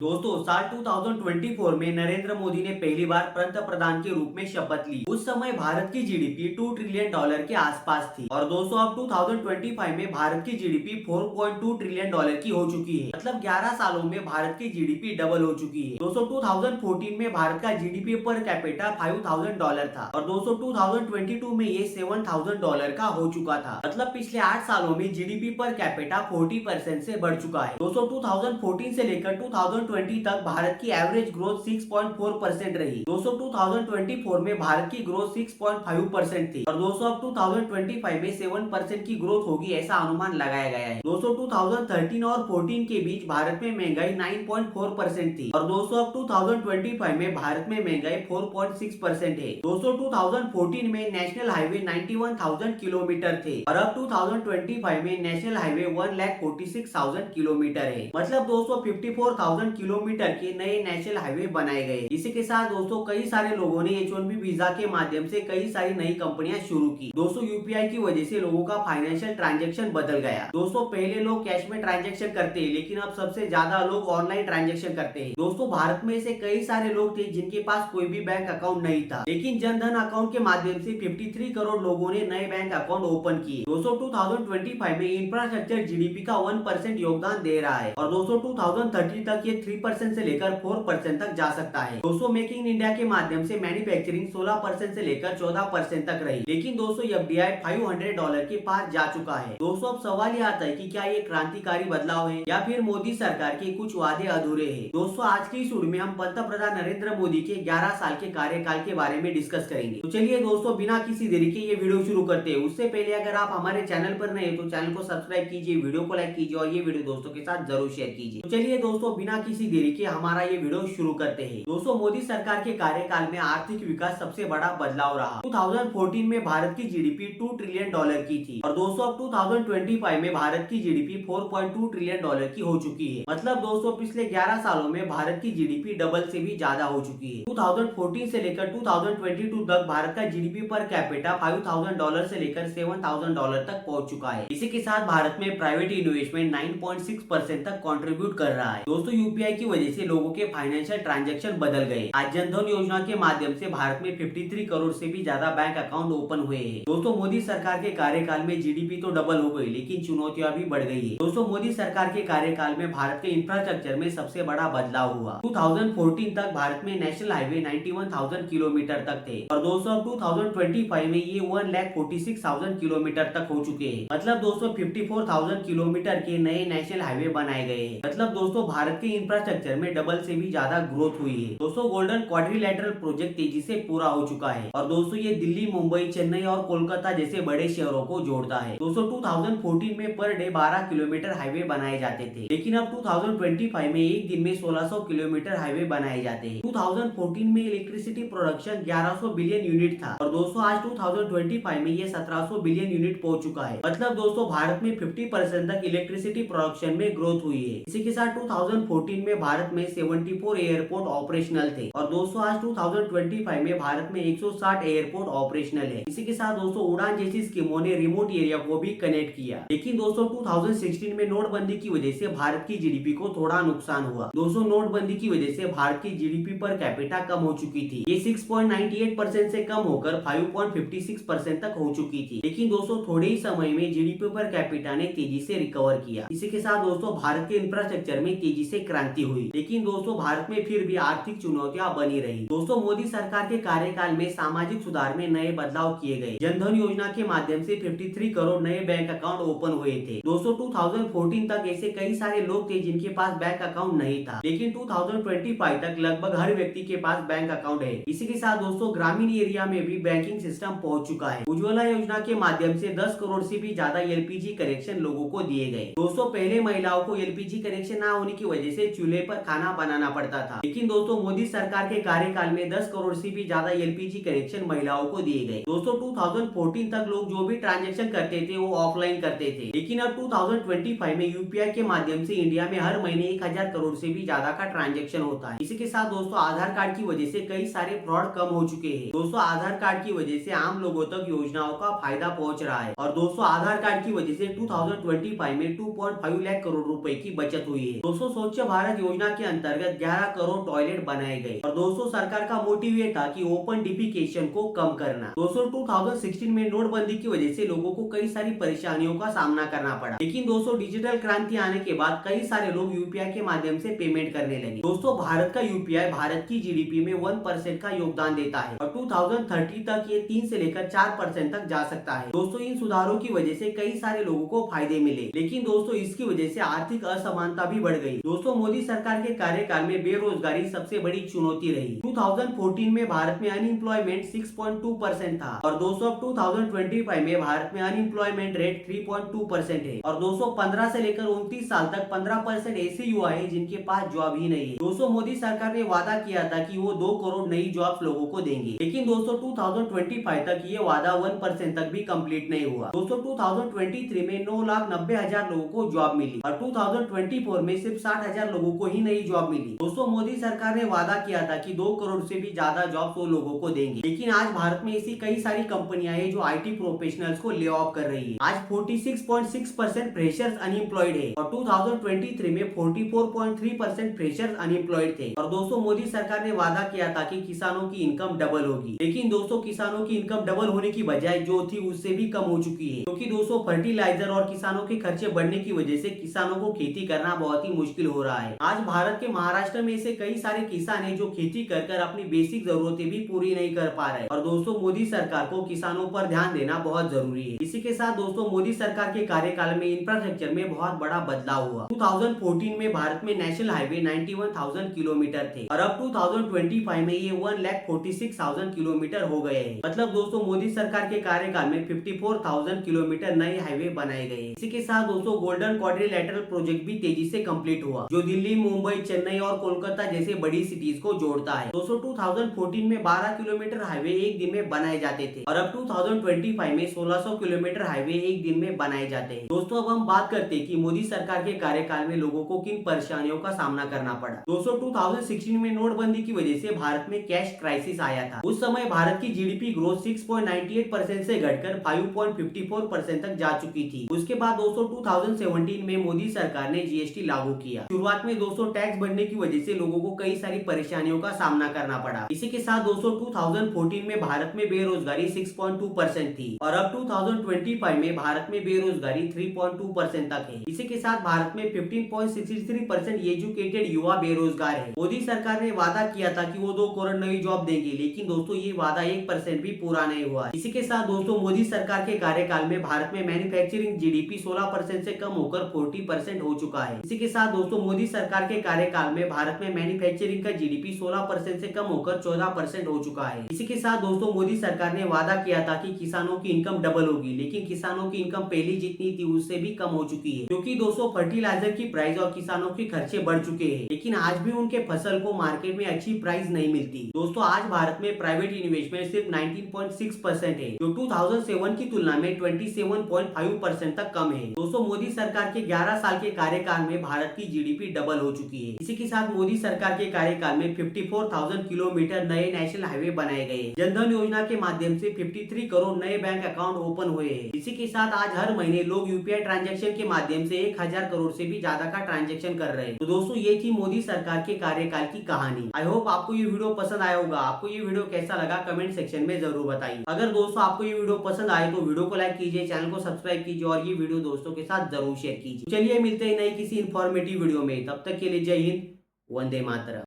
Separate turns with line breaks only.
दोस्तों साल 2024 में नरेंद्र मोदी ने पहली बार पंतप्रधान के रूप में शपथ ली। उस समय भारत की जीडीपी 2 ट्रिलियन डॉलर के आसपास थी और दोस्तों अब 2025 में भारत की जीडीपी 4.2 ट्रिलियन डॉलर की हो चुकी है। मतलब 11 सालों में भारत की जीडीपी डबल हो चुकी है। दोस्तों 2014 में भारत का जीडीपी पर कैपिटा $5,000 था और दोस्तों 2022 में ये $7,000 का हो चुका था। मतलब पिछले 8 सालों में जीडीपी पर कैपिटा 40% से बढ़ चुका है। दोस्तों 2014 से लेकर 2020 तक भारत की एवरेज ग्रोथ 6.4% रही। दोस्तों 2024 में भारत की ग्रोथ 6.5% थी और दोस्तों अब 2025 में 7% की ग्रोथ होगी ऐसा अनुमान लगाया गया है। दोस्तों 2013 और 14 के बीच भारत में महंगाई 9.4% थी और दोस्तों अब 2025 में भारत में महंगाई 4.6% है। दोस्तों 2014 में नेशनल हाईवे 91,000 किलोमीटर थे और अब 2025 में नेशनल हाईवे 1,46,000 किलोमीटर है। मतलब दोस्तों 54,000 किलोमीटर के नए नेशनल हाईवे बनाए गए। इसी के साथ दोस्तों कई सारे लोगों ने H1B वीजा के माध्यम से कई सारी नई कंपनियां शुरू की। दोस्तों यूपीआई की वजह से लोगों का फाइनेंशियल ट्रांजैक्शन बदल गया। दोस्तों पहले लोग कैश में ट्रांजैक्शन करते हैं लेकिन अब सबसे ज्यादा लोग ऑनलाइन ट्रांजैक्शन करते हैं। दोस्तों भारत में ऐसे कई सारे लोग थे जिनके पास कोई भी बैंक अकाउंट नहीं था, लेकिन जनधन अकाउंट के माध्यम से 53 करोड़ लोगों ने नए बैंक अकाउंट ओपन किए। दोस्तों 2025 में इंफ्रास्ट्रक्चर जीडीपी का 1% योगदान दे रहा है और दोस्तों 2030 तक ये 3% से लेकर 4% तक जा सकता है। दोस्तों मेक इन इंडिया के माध्यम से मैन्युफैक्चरिंग 16% से लेकर 14% तक रही, लेकिन दोस्तों एफडीआई $500 के पार जा चुका है। दोस्तों अब सवाल ये आता है कि क्या ये क्रांतिकारी बदलाव है या फिर मोदी सरकार के कुछ वादे अधूरे हैं। दोस्तों आज की इस वीडियो में हम पंतप्रधान नरेंद्र मोदी के 11 साल के कार्यकाल के बारे में डिस्कस करेंगे। तो चलिए दोस्तों बिना किसी देरी के ये वीडियो शुरू करते हैं। उससे पहले अगर आप हमारे चैनल पर नए तो चैनल को सब्सक्राइब कीजिए, वीडियो को लाइक कीजिए और ये वीडियो दोस्तों के साथ जरूर शेयर कीजिए। तो चलिए दोस्तों बिना किसी देरी के हमारा ये वीडियो शुरू करते हैं। दोस्तों मोदी सरकार के कार्यकाल में आर्थिक विकास सबसे बड़ा बदलाव रहा। 2014 में भारत की जीडीपी 2 ट्रिलियन डॉलर की थी और दोस्तों अब 2025 में भारत की जीडीपी 4.2 ट्रिलियन डॉलर की हो चुकी है। मतलब दोस्तों पिछले 11 सालों में भारत की जीडीपी डबल से भी ज्यादा हो चुकी है। 2014 से लेकर 2022 तक भारत का जीडीपी पर कैपिटा $5,000 से लेकर $7,000 तक पहुंच चुका है। इसी के साथ भारत में प्राइवेट इन्वेस्टमेंट 9.6% तक कंट्रीब्यूट कर रहा है। दोस्तों यूपीआई की वजह से लोगों के फाइनेंशियल ट्रांजैक्शन बदल गए। आज जनधन योजना के माध्यम से भारत में 53 करोड़ से भी ज्यादा बैंक अकाउंट ओपन हुए हैं। दोस्तों मोदी सरकार के कार्यकाल में जीडीपी तो डबल हो गई लेकिन चुनौतियां भी बढ़ गई है। दोस्तों मोदी सरकार के कार्यकाल में भारत के इंफ्रास्ट्रक्चर में सबसे बड़ा बदलाव हुआ। 2014 तक भारत में नेशनल हाईवे 91,000 किलोमीटर तक थे और दोस्तों 2025 में ये 1,46,000 किलोमीटर तक हो चुके हैं। मतलब दोस्तों 54,000 किलोमीटर के नए नेशनल हाईवे बनाए गए हैं। मतलब दोस्तों भारत के इंफ्रास्ट्रक्चर में डबल से भी ज्यादा ग्रोथ हुई है। दोस्तों गोल्डन क्वाड्रिलेटरल प्रोजेक्ट तेजी से पूरा हो चुका है और दोस्तों ये दिल्ली, मुंबई, चेन्नई और कोलकाता जैसे बड़े शहरों को जोड़ता है। दोस्तों 2014 में पर डे 12 किलोमीटर हाईवे बनाए जाते थे, लेकिन अब 2025 में एक दिन में 1600 किलोमीटर हाईवे बनाए जाते हैं। 2014 में इलेक्ट्रिसिटी प्रोडक्शन 1100 बिलियन यूनिट था और दोस्तों आज 2025 में ये 1700 बिलियन यूनिट पहुंच चुका है। मतलब दोस्तों भारत में 50% तक इलेक्ट्रिसिटी प्रोडक्शन में ग्रोथ हुई है। इसी के साथ 2014 में भारत में 74 एयरपोर्ट ऑपरेशनल थे और दोस्तों आज 2025 में भारत में 160 एयरपोर्ट ऑपरेशनल है। इसी के साथ दोस्तों उड़ान जैसी स्कीमों ने रिमोट एरिया को भी कनेक्ट किया। लेकिन दोस्तों 2016 में नोटबंदी की वजह से भारत की जीडीपी को थोड़ा नुकसान हुआ। दोस्तों नोटबंदी की वजह से भारत की जीडीपी पर कैपिटा कम हो चुकी थी। ये 6.98% से कम होकर 5.56% तक हो चुकी थी। लेकिन दोस्तों थोड़े ही समय में जीडीपी पर कैपिटा ने तेजी से रिकवर किया। इसी के साथ दोस्तों भारत के इंफ्रास्ट्रक्चर में तेजी से क्रांति हुई, लेकिन दोस्तों भारत में फिर भी आर्थिक चुनौतियां बनी रही। दोस्तों मोदी सरकार के कार्यकाल में सामाजिक सुधार में नए बदलाव किए गए। जनधन योजना के माध्यम से 53 करोड़ नए बैंक अकाउंट ओपन हुए थे। दोस्तों 2014 तक ऐसे कई सारे लोग थे जिनके पास बैंक अकाउंट नहीं था, लेकिन 2025 तक लगभग हर व्यक्ति के पास बैंक अकाउंट है। इसी के साथ दोस्तों ग्रामीण एरिया में भी बैंकिंग सिस्टम पहुंच चुका है। उज्ज्वला योजना के माध्यम से 10 करोड़ से भी ज्यादा एलपीजी कनेक्शन लोगों को दिए गए। दोस्तों पहले महिलाओं को एलपीजी कनेक्शन न होने की वजह से चूल्हे पर खाना बनाना पड़ता था, लेकिन दोस्तों मोदी सरकार के कार्यकाल में 10 करोड़ से भी ज्यादा एलपीजी कनेक्शन महिलाओं को दिए गए। दोस्तों 2014 तक लोग जो भी ट्रांजेक्शन करते थे वो ऑफलाइन करते थे, लेकिन अब 2025 में यूपीआई के माध्यम से इंडिया में हर महीने 1000 करोड़ से भी ज्यादा का ट्रांजेक्शन होता है। इसी के साथ दोस्तों आधार कार्ड की वजह से कई सारे फ्रॉड कम हो चुके हैं। दोस्तों आधार कार्ड की वजह से आम लोगों तक योजनाओं का फायदा पहुंच रहा है और दोस्तों आधार कार्ड की वजह से 2025 में 2.5 लाख करोड़ रुपए की बचत हुई है। दोस्तों स्वच्छ भारत भारत योजना के अंतर्गत 11 करोड़ टॉयलेट बनाए गए। और दोस्तों सरकार का मोटिव ये था कि ओपन डिफिकेशन को कम करना। दोस्तों 2016 में नोटबंदी की वजह से लोगों को कई सारी परेशानियों का सामना करना पड़ा, लेकिन दोस्तों डिजिटल क्रांति आने के बाद कई सारे लोग यूपीआई के माध्यम से पेमेंट करने लगे। दोस्तों भारत का यूपीआई भारत की जीडीपी में 1% का योगदान देता है और 2030 तक ये 3 से लेकर 4% तक जा सकता है। दोस्तों इन सुधारों की वजह से कई सारे लोगों को फायदे मिले, लेकिन दोस्तों इसकी वजह से आर्थिक असमानता भी बढ़ गई। दोस्तों मोदी सरकार के कार्यकाल में बेरोजगारी सबसे बड़ी चुनौती रही। 2014 में भारत में अनएम्प्लॉयमेंट 6.2% था और दोस्तों 2025 में भारत में अनएम्प्लॉयमेंट रेट 3.2% है और 215 से लेकर 29 साल तक 15% ऐसे युवा है जिनके पास जॉब ही नहीं है। दोस्तों मोदी सरकार ने वादा किया था कि वो 2 करोड़ नई जॉब्स लोगों को देंगे, लेकिन दोस्तों 2025 तक ये वादा 1% तक भी कंप्लीट नहीं हुआ। दोस्तों 2023 में 9,90,000 लोगों को जॉब मिली और 2024 में सिर्फ 60,000 लोगों को ही नई जॉब मिली। दोस्तों मोदी सरकार ने वादा किया था कि 2 करोड़ से भी ज्यादा जॉब वो लोगों को देंगे, लेकिन आज भारत में ऐसी कई सारी कंपनियां हैं जो आईटी प्रोफेशनल्स को ले ऑफ कर रही है। आज 46.6% फ्रेशर्स अनएम्प्लॉयड है और 2023 में 44.3% फ्रेशर्स अनएम्प्लॉयड थे। और दोस्तों मोदी सरकार ने वादा किया था कि किसानों की इनकम डबल होगी, लेकिन दोस्तों किसानों की इनकम डबल होने की बजाय जो थी उससे भी कम हो चुकी है, क्योंकि दोस्तों फर्टिलाइजर और किसानों के खर्चे बढ़ने की वजह से किसानों को खेती करना बहुत ही मुश्किल हो रहा है। आज भारत के महाराष्ट्र में ऐसे कई सारे किसान हैं जो खेती कर कर अपनी बेसिक जरूरतें भी पूरी नहीं कर पा रहे और दोस्तों मोदी सरकार को किसानों पर ध्यान देना बहुत जरूरी है। इसी के साथ दोस्तों मोदी सरकार के कार्यकाल में इंफ्रास्ट्रक्चर में बहुत बड़ा बदलाव हुआ। 2014 में भारत में नेशनल हाईवे 91,000 किलोमीटर थे और अब 2025 में ये 1,46,000 किलोमीटर हो गए हैं। मतलब दोस्तों मोदी सरकार के कार्यकाल में 54,000 किलोमीटर नए हाईवे बनाए गए। इसी के साथ दोस्तों गोल्डन क्वाड्रिलेटरल प्रोजेक्ट भी तेजी से कंप्लीट हुआ, जो दिल्ली, मुंबई, चेन्नई और कोलकाता जैसे बड़ी सिटीज को जोड़ता है। दोस्तों 2014 में 12 किलोमीटर हाईवे एक दिन में बनाए जाते थे और अब 2025 में 1600 किलोमीटर हाईवे एक दिन में बनाए जाते हैं। दोस्तों अब हम बात करते हैं कि मोदी सरकार के कार्यकाल में लोगों को किन परेशानियों का सामना करना पड़ा। दोस्तों 2016 में नोटबंदी की वजह से भारत में कैश क्राइसिस आया था। उस समय भारत की जीडीपी ग्रोथ 6.98% से घटकर 5.54% तक जा चुकी थी। उसके बाद दोस्तों 2017 में मोदी सरकार ने जीएसटी लागू किया। शुरुआत में दोस्तों टैक्स बढ़ने की वजह से लोगों को कई सारी परेशानियों का सामना करना पड़ा। इसी के साथ दोस्तों 2014 में भारत में बेरोजगारी 6.2% थी और अब 2025 में भारत में बेरोजगारी 3.2% तक है। इसी के साथ भारत में 15.63% एजुकेटेड युवा बेरोजगार है। मोदी सरकार ने वादा किया था कि वो 2 करोड़ नई जॉब देंगे, लेकिन दोस्तों ये वादा 1% भी पूरा नहीं हुआ। इसी के साथ दोस्तों मोदी सरकार के कार्यकाल में भारत में मैन्युफैक्चरिंग जीडीपी 16% से कम होकर 40% हो चुका है। इसी के साथ दोस्तों मोदी सरकार के कार्यकाल में भारत में मैन्युफैक्चरिंग का जीडीपी 16% से कम होकर 14% हो चुका है। इसी के साथ दोस्तों मोदी सरकार ने वादा किया था कि किसानों की इनकम डबल होगी, लेकिन किसानों की इनकम पहले जितनी थी उससे भी कम हो चुकी है, क्योंकि दोस्तों फर्टिलाइजर की प्राइस और किसानों के खर्चे बढ़ चुके हैं, लेकिन आज भी उनके फसल को मार्केट में अच्छी प्राइस नहीं मिलती। दोस्तों आज भारत में प्राइवेट इन्वेस्टमेंट सिर्फ 19.6% है, जो 2007 की तुलना में 27.5% तक कम है। दोस्तों मोदी सरकार के 11 साल के कार्यकाल में भारत की जीडीपी डबल हो चुकी है। इसी के साथ मोदी सरकार के कार्यकाल में 54,000 किलोमीटर नए नेशनल हाईवे बनाए गए। जनधन योजना के माध्यम से 53 करोड़ नए बैंक अकाउंट ओपन हुए हैं। इसी के साथ आज हर महीने लोग यूपीआई ट्रांजैक्शन के माध्यम से 1000 करोड़ से भी ज्यादा का ट्रांजैक्शन कर रहे हैं। तो दोस्तों ये थी मोदी सरकार के कार्यकाल की कहानी। आई होप आपको ये वीडियो पसंद आया होगा। आपको ये वीडियो कैसा लगा कमेंट सेक्शन में जरूर बताइए। अगर दोस्तों आपको ये वीडियो पसंद आए तो वीडियो को लाइक कीजिए, चैनल को सब्सक्राइब कीजिए और ये वीडियो दोस्तों के साथ जरूर शेयर कीजिए। चलिए मिलते हैं नई किसी इंफॉर्मेटिव वीडियो में, तब तक के लिए जय हिंद, वंदे मातरम।